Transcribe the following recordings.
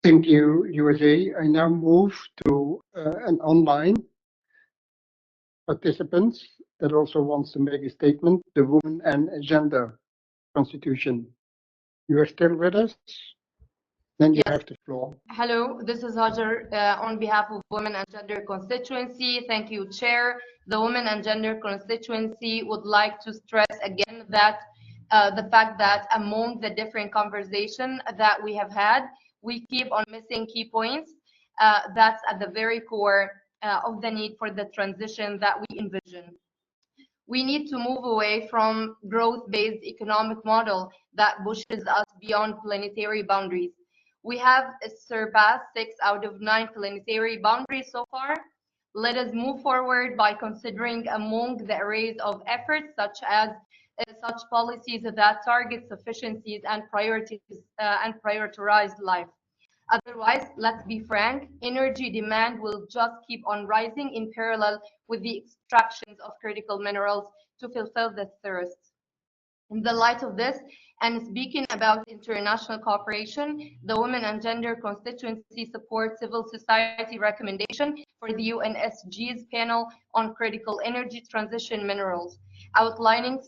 Thank you, USA. I now move to an online participant that also wants to make a statement, the Women and Gender Constitution. You are still with us? Then you have the floor. Hello, this is Hajar on behalf of Women and Gender Constituency. Thank you, Chair. The Women and Gender Constituency would like to stress again that the fact that among the different conversation that we have had, we keep on missing key points. That's at the very core of the need for the transition that we envision. We need to move away from growth-based economic model that pushes us beyond planetary boundaries. We have surpassed 6 out of 9 planetary boundaries so far. Let us move forward by considering among the arrays of efforts such policies that target sufficiencies and prioritize life. Otherwise, let's be frank, energy demand will just keep on rising in parallel with the extractions of critical minerals to fulfill the thirst. In the light of this, and speaking about international cooperation, the Women and Gender Constituency supports civil society recommendation for the UNSG's panel on critical energy transition minerals, outlining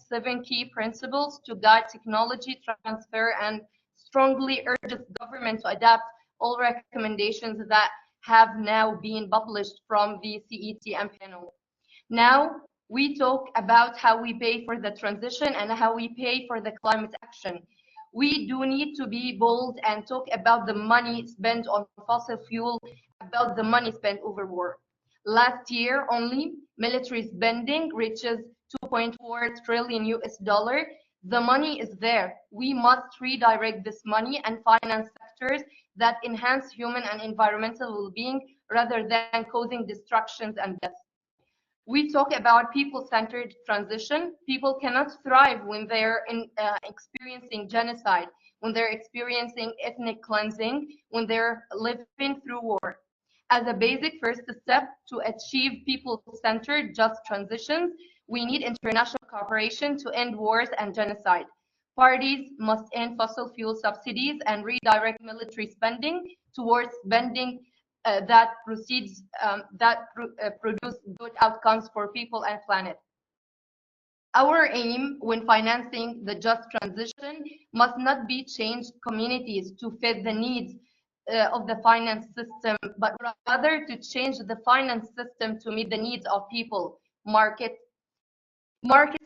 7 key principles to guide technology transfer and strongly urges government to adapt all recommendations that have now been published from the CETM panel. Now, we talk about how we pay for the transition and how we pay for the climate action. We do need to be bold and talk about the money spent on fossil fuel, about the money spent over war. Last year only, military spending reaches 2.4 trillion US dollar. The money is there. We must redirect this money and finance sectors that enhance human and environmental well-being rather than causing destructions and death. We talk about people-centered transition. People cannot thrive when they're experiencing genocide, when they're experiencing ethnic cleansing, when they're living through war. As a basic first step to achieve people-centered just transitions, we need international cooperation to end wars and genocide. Parties must end fossil fuel subsidies and redirect military spending towards spending that produce good outcomes for people and planet. Our aim when financing the just transition must not be change communities to fit the needs of the finance system, but rather to change the finance system to meet the needs of people. Market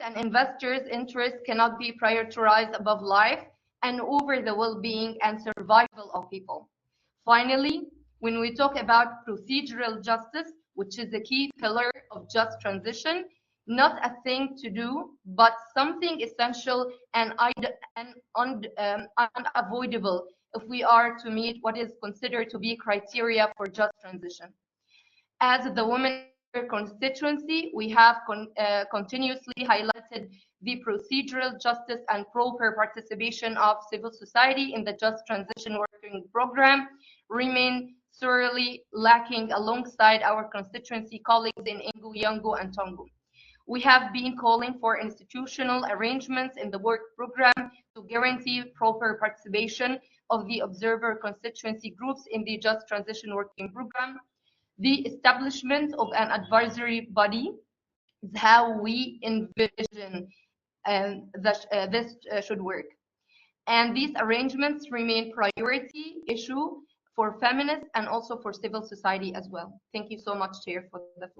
and investors' interests cannot be prioritized above life and over the well-being and survival of people. Finally, when we talk about procedural justice, which is a key pillar of just transition, not a thing to do, but something essential and unavoidable if we are to meet what is considered to be criteria for just transition. As the Women Constituency, we have continuously highlighted the procedural justice and proper participation of civil society in the Just Transition Working Program remain sorely lacking alongside our constituency colleagues in Ingu, Yangu, and Tongu. We have been calling for institutional arrangements in the work program to guarantee proper participation of the observer constituency groups in the Just Transition Working Program. The establishment of an advisory body is how we envision this should work. And these arrangements remain priority issue for feminists and also for civil society as well. Thank you so much, Chair, for the floor.